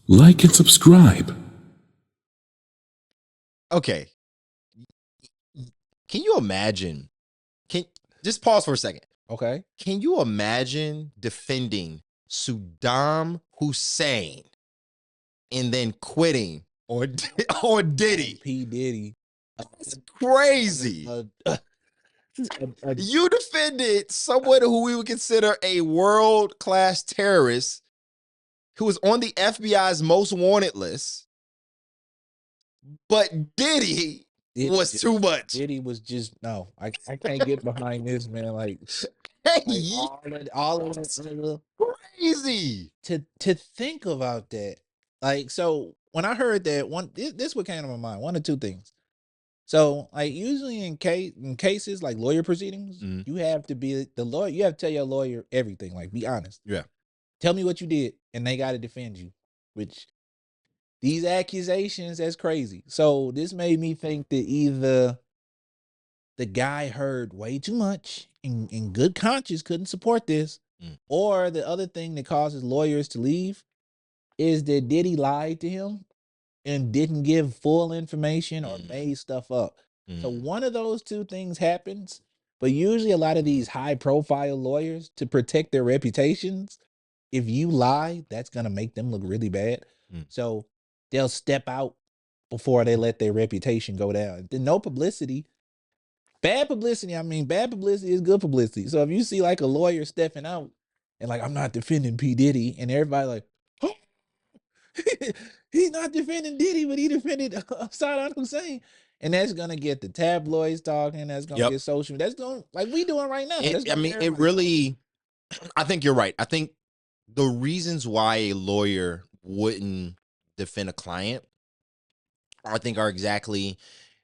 Like and subscribe. Okay. Can you imagine? Can just pause for a second. Okay. Can you imagine defending Saddam Hussein and then quitting or Diddy? P. Diddy. That's crazy. You defended someone who we would consider a world-class terrorist who was on the FBI's most wanted list, but Diddy was too much. Diddy was just no. I can't get behind this, man. Like Hey, all of that. crazy. To think about that, like, so when I heard that, this what came to my mind. One of two things. So, like, usually in cases like lawyer proceedings, you have to be the lawyer. You have to tell your lawyer everything. Like, be honest. Yeah. Tell me what you did, and they got to defend you. Which these accusations, that's crazy. So this made me think that either the guy heard way too much and in good conscience couldn't support this, or the other thing that causes lawyers to leave is that Diddy lied to him and didn't give full information or made stuff up. So one of those two things happens, but usually a lot of these high profile lawyers, to protect their reputations, if you lie, that's going to make them look really bad. So they'll step out before they let their reputation go down. Then no publicity. Bad publicity, I mean, bad publicity is good publicity. So if you see like a lawyer stepping out and like, I'm not defending P. Diddy, and everybody like, oh, he's not defending Diddy, but he defended Saddam Hussein. And that's gonna get the tabloids talking. That's gonna get social. That's going like we doing right now. It really. I think you're right. I think the reasons why a lawyer wouldn't defend a client, I think, are exactly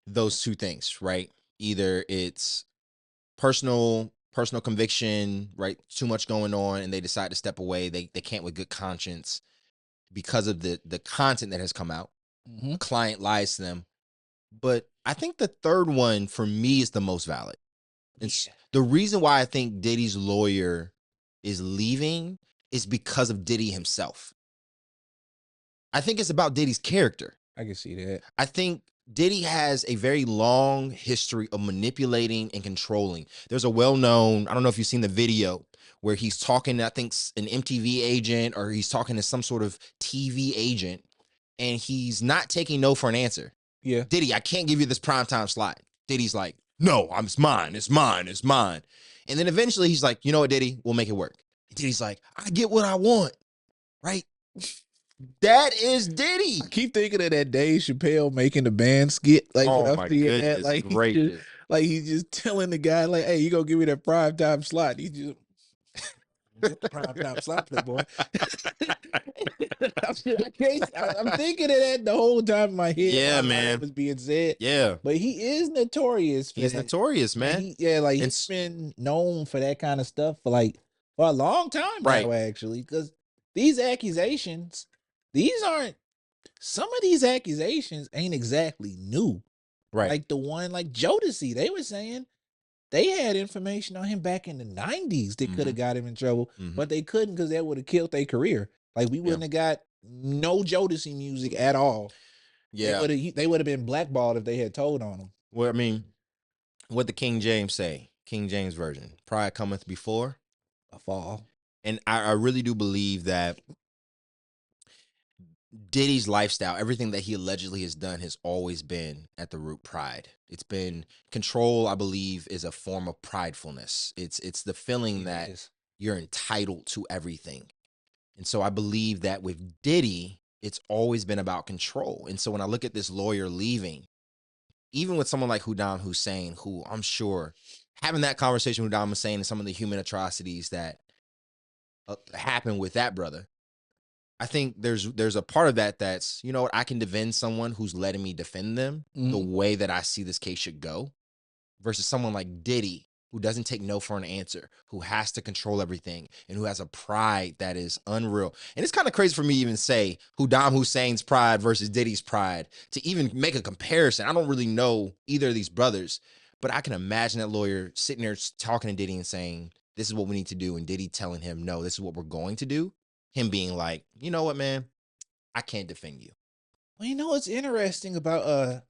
those two things, right? Either it's personal conviction, right? Too much going on, and they decide to step away. They can't with good conscience because of the content that has come out. Client lies to them. But I think the third one for me is the most valid. It's the reason why I think Diddy's lawyer is leaving is because of Diddy himself. I think it's about Diddy's character. I can see that. I think Diddy has a very long history of manipulating and controlling. There's a well-known, I don't know if you've seen the video where he's talking to, I think, an MTV agent, or he's talking to some sort of TV agent, and he's not taking no for an answer. Yeah. Diddy, I can't give you this primetime slot. Diddy's like, no, it's mine. It's mine. It's mine. And then eventually he's like, you know what, Diddy, we'll make it work. And Diddy's like, I get what I want. Right? That is Diddy. I keep thinking of that Dave Chappelle making the band skit. Like, oh my goodness, like, great. He's just telling the guy, like, hey, you gonna give me that primetime slot. He just primetime slot, playboy. I'm thinking of that the whole time in my head. Yeah, man. Was being said. Yeah. But he is notorious. He's notorious, man. He's been known for that kind of stuff for a long time now, actually. Because these accusations, some of these accusations ain't exactly new. Right. Like the one like Jodeci, they were saying they had information on him back in the 90s that could have got him in trouble, but they couldn't because that would have killed their career. Like we wouldn't have got no Jodeci music at all. Yeah. They would have been blackballed if they had told on him. Well, I mean, what the King James say? King James Version. Pride cometh before a fall. And I really do believe that Diddy's lifestyle, everything that he allegedly has done, has always been at the root pride. It's been control. I believe is a form of pridefulness. It's the feeling that you're entitled to everything. And so I believe that with Diddy, it's always been about control. And so when I look at this lawyer leaving, even with someone like Saddam Hussein, who I'm sure having that conversation with Saddam Hussein and some of the human atrocities that happen with that brother, I think there's a part of that that's, you know what, I can defend someone who's letting me defend them the way that I see this case should go, versus someone like Diddy, who doesn't take no for an answer, who has to control everything, and who has a pride that is unreal. And it's kind of crazy for me to even say Saddam Hussein's pride versus Diddy's pride, to even make a comparison. I don't really know either of these brothers, but I can imagine that lawyer sitting there talking to Diddy and saying, this is what we need to do, and Diddy telling him, no, this is what we're going to do. Him being like, you know what, man, I can't defend you. Well, you know what's interesting about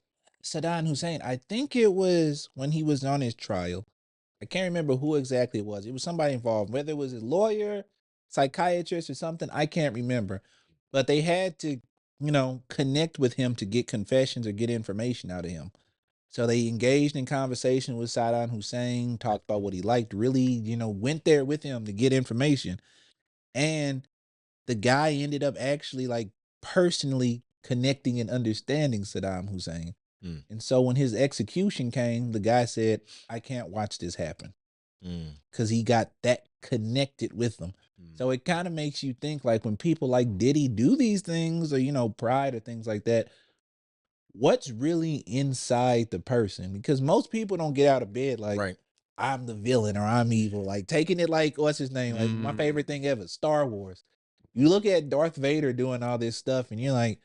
Saddam Hussein? I think it was when he was on his trial. I can't remember who exactly it was. It was somebody involved, whether it was a lawyer, psychiatrist, or something. I can't remember. But they had to, connect with him to get confessions or get information out of him. So they engaged in conversation with Saddam Hussein, talked about what he liked, really, went there with him to get information. And the guy ended up actually like personally connecting and understanding Saddam Hussein. Mm, And so when his execution came, the guy said, I can't watch this happen mm, because he got that connected with them. mm. So it kind of makes you think like when people like Diddy do these things or, Pride or things like that, what's really inside the person? Because most people don't get out of bed like, Right. I'm the villain or I'm evil. Like taking it like, what's his name? Like my Mm, favorite thing ever, Star Wars. You look at Darth Vader doing all this stuff and you're like,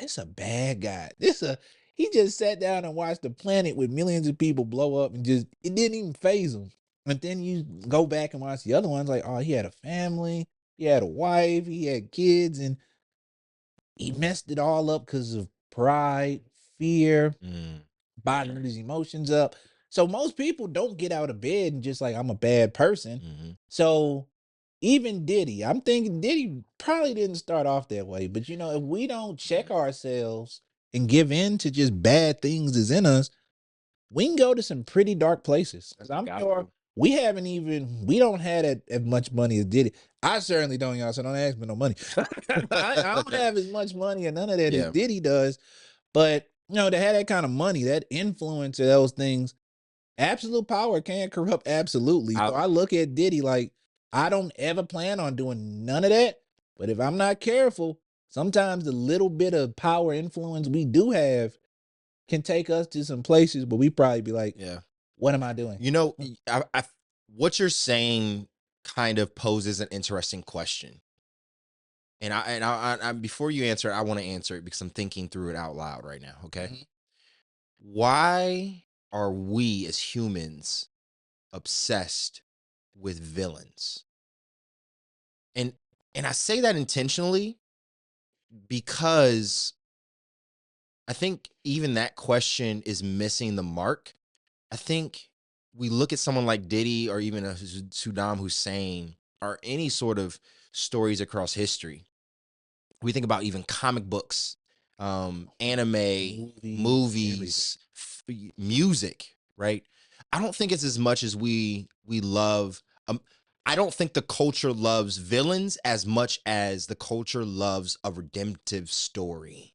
this a bad guy. He just sat down and watched the planet with millions of people blow up and just it didn't even phase him. But then you go back and watch the other ones, like, oh, he had a family, he had a wife, he had kids, and he messed it all up because of pride, fear, mm, bottling his emotions up. So most people don't get out of bed and just like I'm a bad person. mhm. So even Diddy, I'm thinking Diddy probably didn't start off that way. But if we don't check ourselves and give in to just bad things that's in us, we can go to some pretty dark places. 'Cause I'm Got sure to. we don't have as much money as Diddy. I certainly don't, y'all. So don't ask me no money. I don't have as much money or none of that as Yeah. Diddy does. But to have that kind of money, that influence of those things, absolute power can corrupt absolutely. I So I look at Diddy like I don't ever plan on doing none of that. But if I'm not careful, sometimes the little bit of power influence we do have can take us to some places where we probably be like, yeah. what am I doing? You know, what you're saying kind of poses an interesting question. And before you answer it, I want to answer it because I'm thinking through it out loud right now. Okay. Mhm. Why are we as humans obsessed with villains? And and I say that intentionally because I think even that question is missing the mark. I think we look at someone like Diddy or even a Saddam Hussein or any sort of stories across history. We think about even comic books, anime, Movies, everything. movies, music, right? I don't think it's as much as we love. I don't think the culture loves villains as much as the culture loves a redemptive story.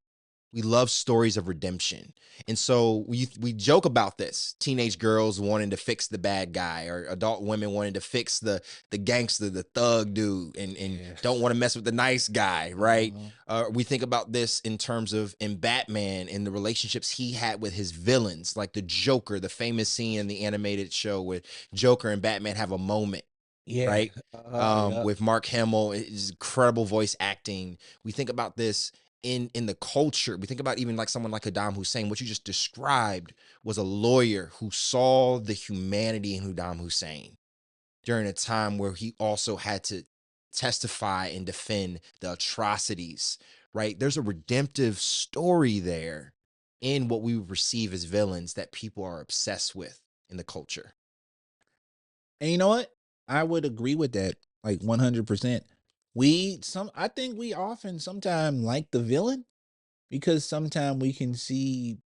We love stories of redemption. And so we joke about this. Teenage girls wanting to fix the bad guy or adult women wanting to fix the gangster, the thug dude and don't Yes. want to mess with the nice guy, right? Uh-huh. We think about this in terms of in Batman and the relationships he had with his villains, like the Joker, the famous scene in the animated show where Joker and Batman have a moment, Yeah. right? Yeah. With Mark Hamill, his incredible voice acting. We think about this in the culture. We think about even like someone like Saddam Hussein. What you just described was a lawyer who saw the humanity in Saddam Hussein during a time where he also had to testify and defend the atrocities, right? There's a redemptive story there in what we receive as villains that people are obsessed with in the culture. And you know what? I would agree with that like 100%. I think we often sometimes like the villain because sometimes we can see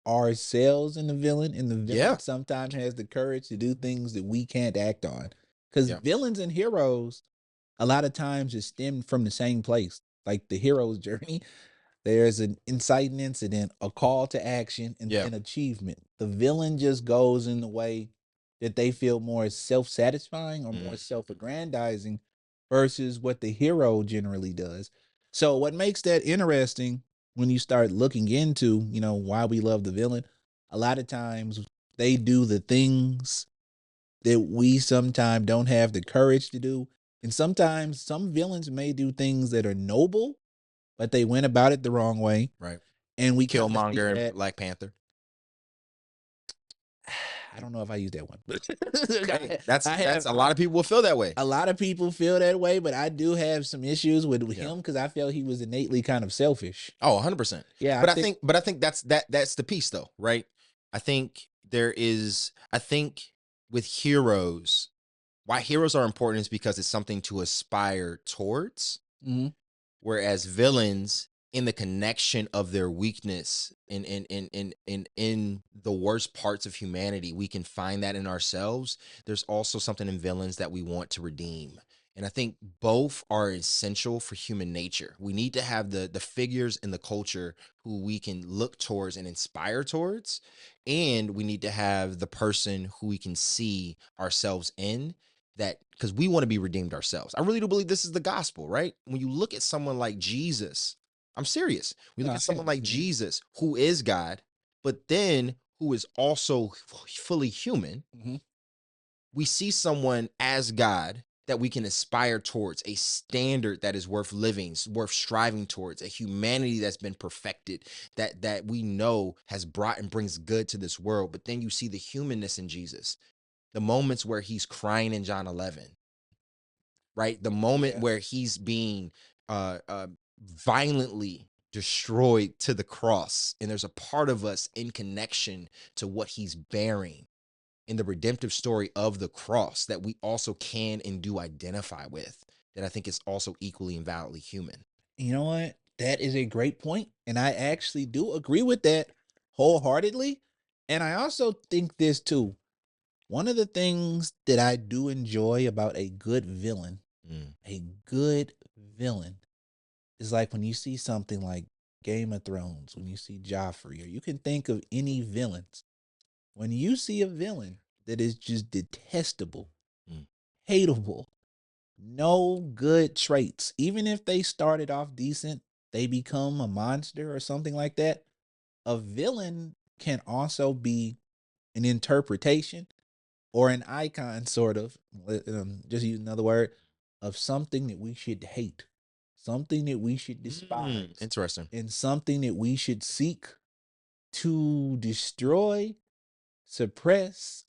ourselves in the villain, and the villain Yeah. sometimes has the courage to do things that we can't act on. Because Yeah. villains and heroes, a lot of times, is stemmed from the same place. Like the hero's journey, there's an inciting incident, a call to action, and Yeah. an achievement. The villain just goes in the way that they feel more self satisfying or more Mm, self aggrandizing versus what the hero generally does. So, what makes that interesting when you start looking into, why we love the villain, a lot of times they do the things that we sometimes don't have the courage to do. And sometimes some villains may do things that are noble, but they went about it the wrong way. right. And we kind of see Killmonger and that. Black Panther. don't know if I use that one, but Hey, I that's have a lot of people will feel that way. a lot of people feel that way, but I do have some issues with Yeah. him because I felt he was innately kind of selfish. Oh, 100%. Yeah, I But think I think that's the piece though, right? I think with heroes, why heroes are important is because it's something to aspire towards. mhm, Whereas villains, in the connection of their weakness in the worst parts of humanity, we can find that in ourselves. There's also something in villains that we want to redeem. And I think both are essential for human nature. We need to have the figures in the culture who we can look towards and inspire towards. And we need to have the person who we can see ourselves in, that because we want to be redeemed ourselves. I really do believe this is the gospel, right? When you look at someone like Jesus, I'm serious. We look no, at someone yeah, like Jesus, who is God, but then who is also fully human. mhm. We see someone as God that we can aspire towards, a standard that is worth living, worth striving towards, a humanity that's been perfected, that we know has brought and brings good to this world. But then you see the humanness in Jesus, the moments where he's crying in John 11, right? The moment Yeah. where he's being violently destroyed to the cross, and there's a part of us in connection to what he's bearing in the redemptive story of the cross that we also can and do identify with, that I think is also equally and validly human. You know what? That is a great point, and I actually do agree with that wholeheartedly. And I also think this too. One of the things that I do enjoy about Mm. a good villain, is like when you see something like Game of Thrones, when you see Joffrey, or you can think of any villains. When you see a villain that is just detestable, Mm. hateable, no good traits, even if they started off decent, they become a monster or something like that. A villain can also be an interpretation or an icon, sort of, just use another word, of something that we should hate, something that we should despise, Interesting. and something that we should seek to destroy, suppress,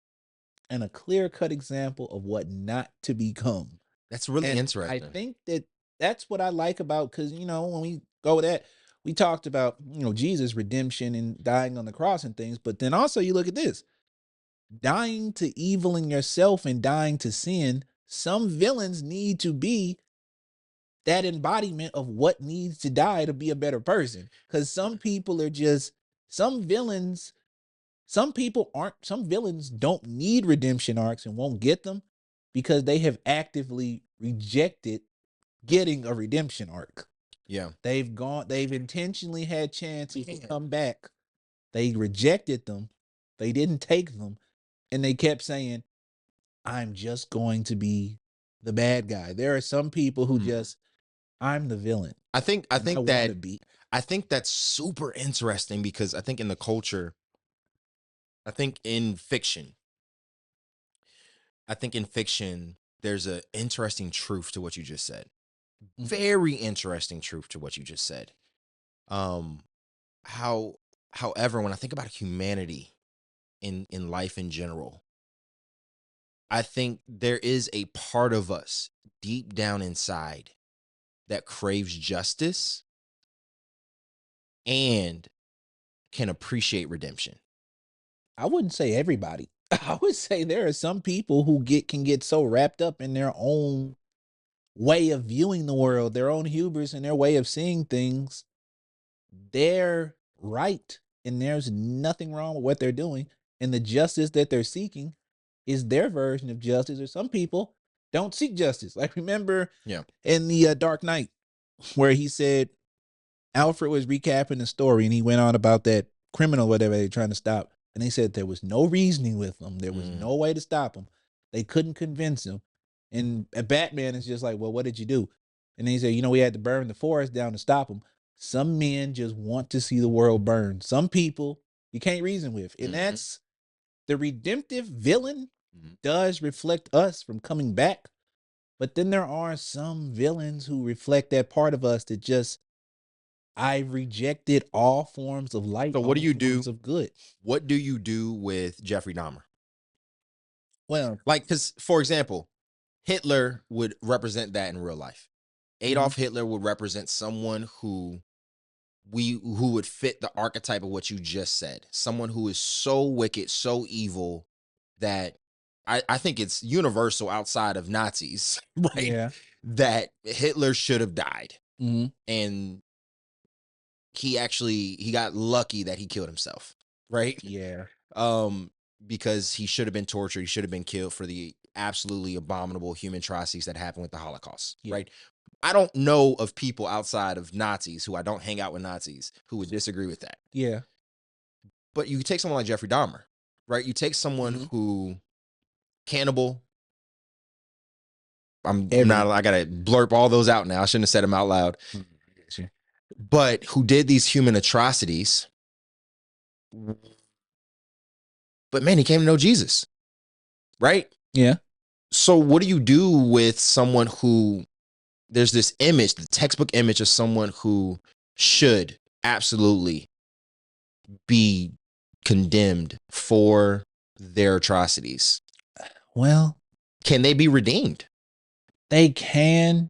and a clear cut example of what not to become. That's really And I interesting. think that that's what I like about, because, when we go with that, we talked about, Jesus' redemption and dying on the cross and things, but then also you look at this, dying to evil in yourself and dying to sin. Some villains need to be that embodiment of what needs to die to be a better person. Because some people are just, some villains, some villains don't need redemption arcs and won't get them because they have actively rejected getting a redemption arc. Yeah. They've intentionally had chances to come back. They rejected them. They didn't take them. And they kept saying, I'm just going to be the bad guy. There are some people who Mm. just, I'm the villain. I think And I want to be. I think that's super interesting because I think in the culture, I think in fiction, I think in fiction, there's a interesting truth to what you just said. Mhm. Very interesting truth to what you just said. Um, how, however, when I think about humanity in life in general, I think there is a part of us deep down inside that craves justice and can appreciate redemption. I wouldn't say everybody. I would say there are some people who can get so wrapped up in their own way of viewing the world, their own hubris and their way of seeing things. They're right, and there's nothing wrong with what they're doing. And the justice that they're seeking is their version of justice. Or some people don't seek justice. Like, remember Yeah. in the Dark Knight, where he said Alfred was recapping the story and he went on about that criminal, whatever they're trying to stop. And they said there was no reasoning with them. There was Mm. no way to stop him. They couldn't convince him. And Batman is just like, well, what did you do? And then he said, we had to burn the forest down to stop him. Some men just want to see the world burn. Some people you can't reason with. And Mhm. that's the redemptive villain Mhm. does reflect us from coming back. But then there are some villains who reflect that part of us that just, I've rejected all forms of light, So what do all you forms do? of good. What do you do with Jeffrey Dahmer? Well, Like, because for example, Hitler would represent that in real life. Adolf Hitler would represent someone who would fit the archetype of what you just said. Someone who is so wicked, so evil that I think it's universal outside of Nazis, right? yeah. That Hitler should have died. hmm And he got lucky that he killed himself, right? Yeah. Because he should have been tortured, he should have been killed for the absolutely abominable human atrocities that happened with the Holocaust, Yeah. right? I don't know of people outside of Nazis, who I don't hang out with Nazis, who would disagree with that. Yeah. But you take someone like Jeffrey Dahmer, right? You take someone who cannibal. I'm not. I gotta blurp all those out now. I shouldn't have said them out loud. But who did these human atrocities? But man, he came to know Jesus, right? Yeah. So what do you do with someone who, there's this image, the textbook image of someone who should absolutely be condemned for their atrocities? Well, Can they be redeemed? they can,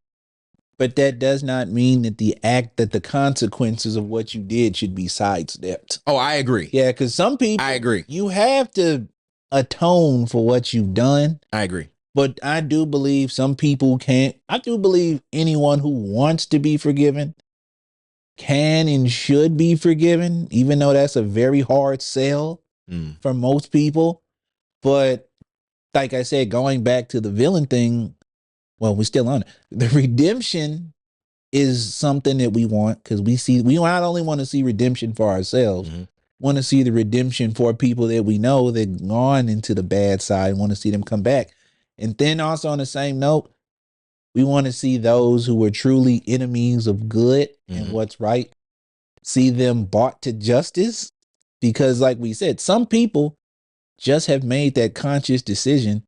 but that does not mean that the consequences of what you did should be sidestepped. Oh, I agree. Yeah, because some people, I agree. you have to atone for what you've done. I agree. But I do believe some people can't. I do believe anyone who wants to be forgiven can and should be forgiven, even though that's a very hard sell for most people. But like I said, going back to the villain thing, well, we're still on it. The redemption is something that we want, because we not only want to see redemption for ourselves, want to see the redemption for people that we know that gone into the bad side, want to see them come back. And then also on the same note, we want to see those who were truly enemies of good and what's right, see them brought to justice. Because like we said, some people just have made that conscious decision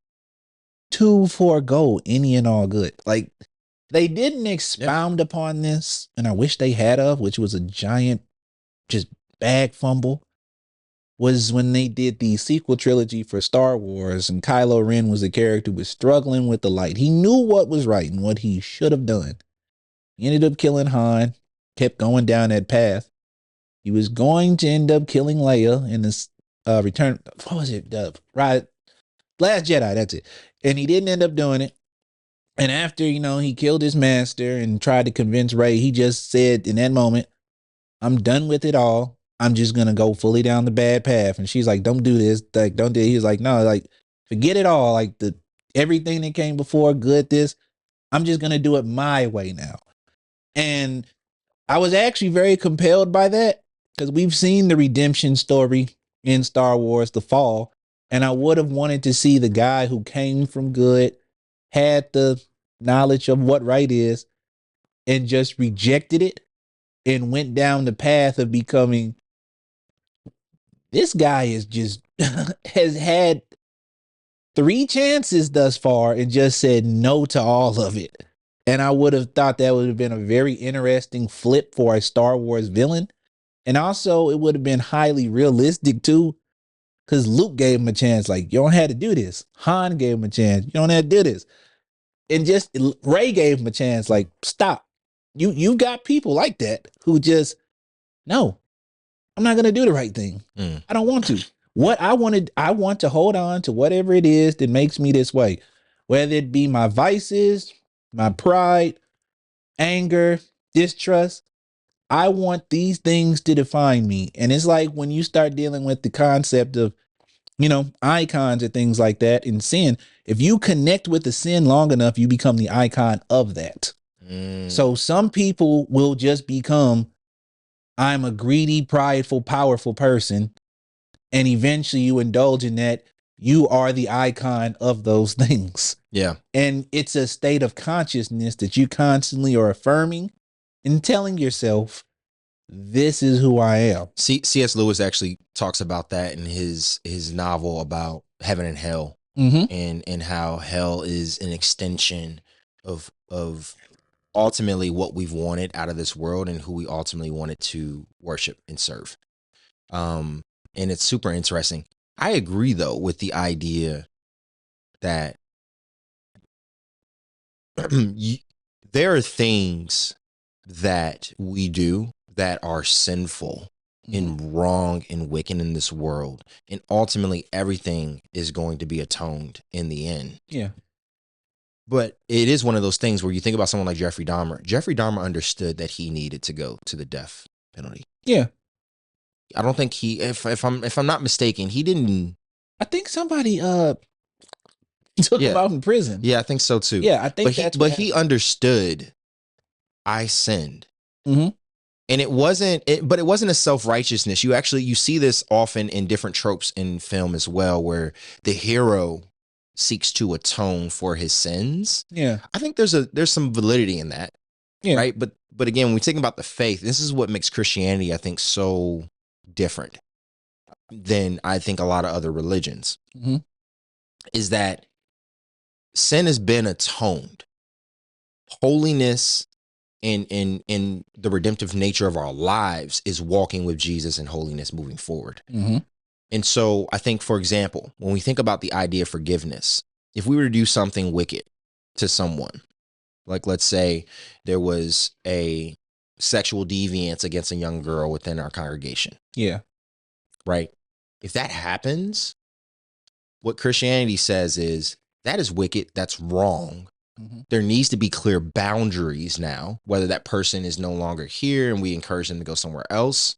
to forego any and all good. Like, they didn't expound upon this, and I wish they had of, which was a giant just bag fumble, was when they did the sequel trilogy for Star Wars, and Kylo Ren was the character who was struggling with the light. He knew what was right and what he should have done. He ended up killing Han, kept going down that path. He was going to end up killing Leia in this Return. What was it? Right, Last Jedi. That's it. And he didn't end up doing it. And after, he killed his master and tried to convince Rey, he just said in that moment, I'm done with it all. I'm just going to go fully down the bad path. And she's like, don't do this. Like, don't do it. He was like, no, like, forget it all. Like, everything that came before, good, this, I'm just going to do it my way now. And I was actually very compelled by that, because we've seen the redemption story in Star Wars, The Fall. And I would have wanted to see the guy who came from good, had the knowledge of what right is, and just rejected it and went down the path of becoming, this guy is just has had 3 chances thus far and just said no to all of it. And I would have thought that would have been a very interesting flip for a Star Wars villain. And also it would have been highly realistic too, because Luke gave him a chance. Like, you don't have to do this. Han gave him a chance. You don't have to do this. And just Rey gave him a chance. Like, stop. You got people like that who just, no, I'm not gonna do the right thing. I don't want to. I want to hold on to whatever it is that makes me this way, whether it be my vices, my pride, anger, distrust. I want these things to define me. And it's like when you start dealing with the concept of, icons and things like that in sin, if you connect with the sin long enough, you become the icon of that. So some people will just become, I'm a greedy, prideful, powerful person. And eventually you indulge in that. You are the icon of those things. Yeah. And it's a state of consciousness that you constantly are affirming and telling yourself, this is who I am. C.S. Lewis actually talks about that in his novel about heaven and hell, and how hell is an extension of ultimately what we've wanted out of this world and who we ultimately wanted to worship and serve. And it's super interesting. I agree though with the idea that there are things that we do that are sinful and wrong and wicked in this world. And ultimately, everything is going to be atoned in the end. Yeah. But it is one of those things where you think about someone like Jeffrey Dahmer. Jeffrey Dahmer understood that he needed to go to the death penalty. Yeah. I don't think he, if I'm not mistaken, he didn't. I think somebody took him out in prison. Yeah, I think so too. Yeah, I think but he understood. I sinned. Mm-hmm. And it wasn't a self-righteousness. You see this often in different tropes in film as well, where the hero seeks to atone for his sins. Yeah. I think there's some validity in that. Yeah. Right. But again, when we think about the faith, this is what makes Christianity, I think, so different than I think a lot of other religions. Mm-hmm. Is that sin has been atoned. Holiness in the redemptive nature of our lives is walking with Jesus and holiness moving forward. Mm-hmm. And so I think, for example, when we think about the idea of forgiveness, if we were to do something wicked to someone, like let's say there was a sexual deviance against a young girl within our congregation. Yeah. Right. If that happens, what Christianity says is that is wicked. That's wrong. Mm-hmm. There needs to be clear boundaries now, whether that person is no longer here and we encourage them to go somewhere else,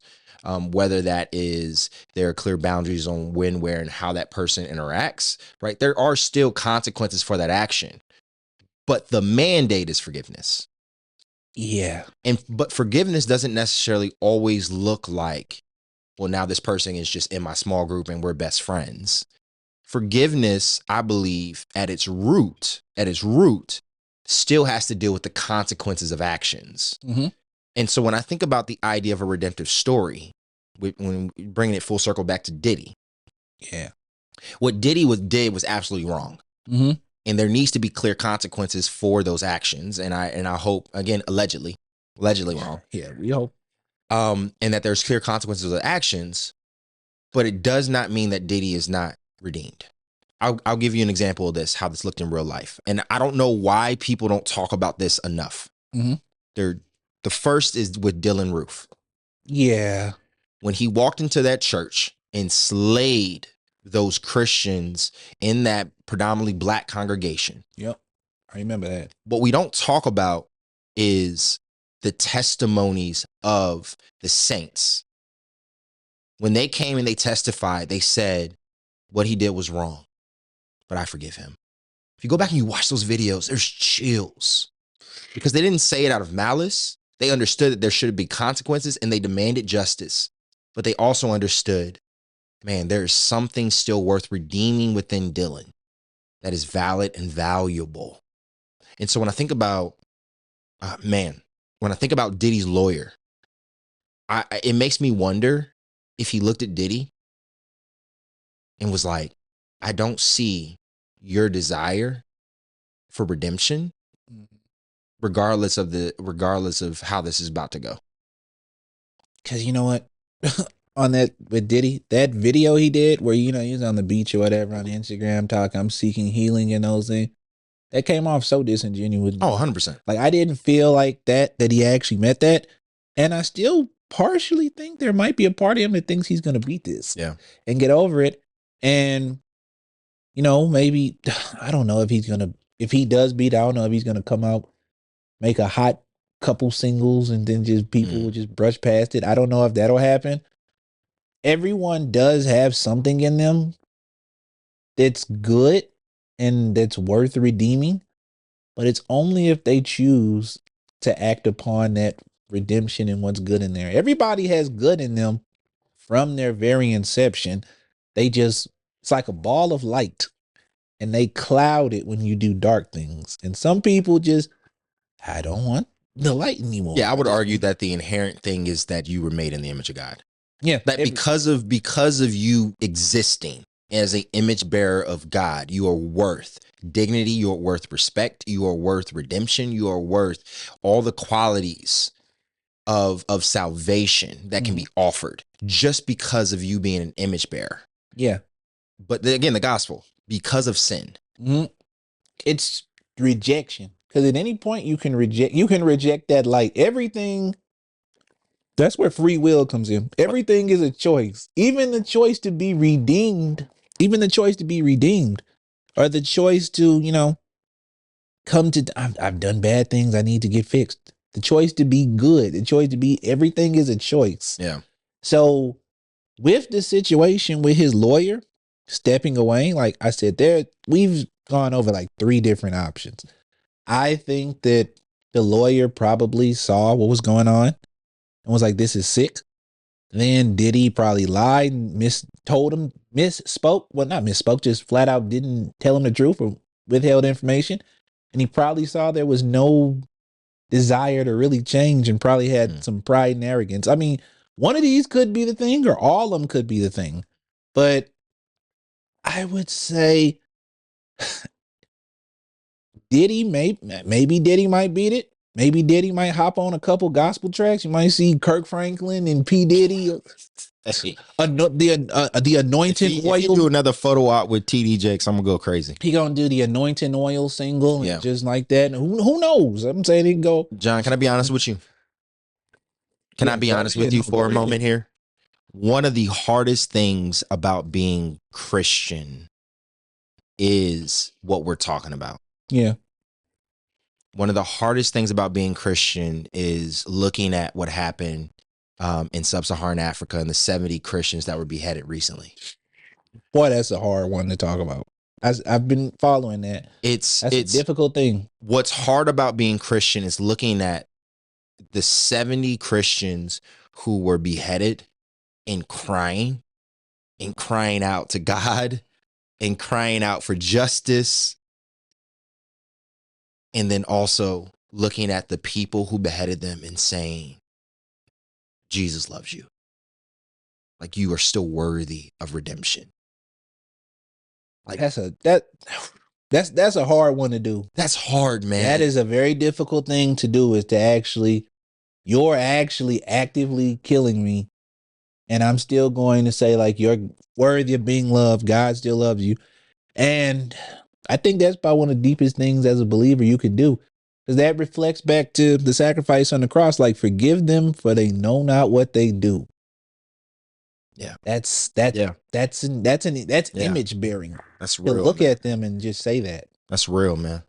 whether that is there are clear boundaries on when, where, and how that person interacts, right? There are still consequences for that action, but the mandate is forgiveness. Yeah. But forgiveness doesn't necessarily always look like, well, now this person is just in my small group and we're best friends. Forgiveness, I believe, at its root, still has to deal with the consequences of actions. Mm-hmm. And so when I think about the idea of a redemptive story, when bringing it full circle back to Diddy, yeah, what Diddy did was absolutely wrong. Mm-hmm. And there needs to be clear consequences for those actions. And I hope, again, allegedly wrong. Yeah, we hope. And that there's clear consequences of the actions, but it does not mean that Diddy is not redeemed. I'll give you an example of this, how this looked in real life. And I don't know why people don't talk about this enough. Mm-hmm. The first is with Dylan Roof. Yeah. When he walked into that church and slayed those Christians in that predominantly black congregation. Yep. I remember that. What we don't talk about is the testimonies of the saints. When they came and they testified, they said what he did was wrong, but I forgive him. If you go back and you watch those videos, there's chills because they didn't say it out of malice. They understood that there should be consequences and they demanded justice, but they also understood, man, there is something still worth redeeming within Dylan that is valid and valuable. And so when I think about, when I think about Diddy's lawyer, it makes me wonder if he looked at Diddy and was like, I don't see your desire for redemption, regardless of how this is about to go. Cause you know what? On that with Diddy, that video he did where, he was on the beach or whatever on Instagram talking, I'm seeking healing and those things. That came off so disingenuous. Oh, 100%. Like I didn't feel like that he actually meant that. And I still partially think there might be a part of him that thinks he's going to beat this. Yeah. And get over it. And, maybe, I don't know if he does beat, I don't know if he's going to come out, make a hot couple singles and then just people will just brush past it. I don't know if that'll happen. Everyone does have something in them that's good and that's worth redeeming, but it's only if they choose to act upon that redemption and what's good in there. Everybody has good in them from their very inception. It's like a ball of light and they cloud it when you do dark things. And some people I don't want the light anymore. Yeah, I would argue that the inherent thing is that you were made in the image of God. Yeah. That because of you existing as an image bearer of God, you are worth dignity, you are worth respect, you are worth redemption, you are worth all the qualities of salvation that can be offered just because of you being an image bearer. Yeah. But again, the gospel, because of sin, It's rejection. Because at any point you can reject that light. Everything, that's where free will comes in. Everything is a choice. Even the choice to be redeemed, or the choice to, come to, I've done bad things, I need to get fixed. The choice to be good, the choice to be, everything is a choice. Yeah. So with the situation with his lawyer stepping away, like I said, we've gone over like 3 different options. I think that the lawyer probably saw what was going on and was like, this is sick. Then Diddy probably lied and misspoke. Well, not misspoke, just flat out didn't tell him the truth or withheld information. And he probably saw there was no desire to really change and probably had some pride and arrogance. I mean, one of these could be the thing, or all of them could be the thing. But I would say Diddy, maybe Diddy might beat it. Maybe Diddy might hop on a couple gospel tracks. You might see Kirk Franklin and P. Diddy, the anointing oil. If you do another photo op with TD Jakes, I'm gonna go crazy. He gonna do the anointing oil single, and just like that. Who knows? I'm saying he can go. John, can I be honest with you? Can I be honest with you for a moment here? One of the hardest things about being Christian is what we're talking about. Yeah. One of the hardest things about being Christian is looking at what happened in sub-Saharan Africa and the 70 Christians that were beheaded recently. Boy, that's a hard one to talk about. I've been following that. That's a difficult thing. What's hard about being Christian is looking at the 70 Christians who were beheaded and crying out to God and crying out for justice. And then also looking at the people who beheaded them and saying, Jesus loves you. Like, you are still worthy of redemption. Like, that's a hard one to do. That's hard, man. That is a very difficult thing to do, is to you're actually actively killing me. And I'm still going to say, like, you're worthy of being loved. God still loves you. And I think that's probably one of the deepest things as a believer you could do. Because that reflects back to the sacrifice on the cross. Like, forgive them, for they know not what they do. Yeah. That's image bearing. That's real. Look at them and just say that. That's real, man.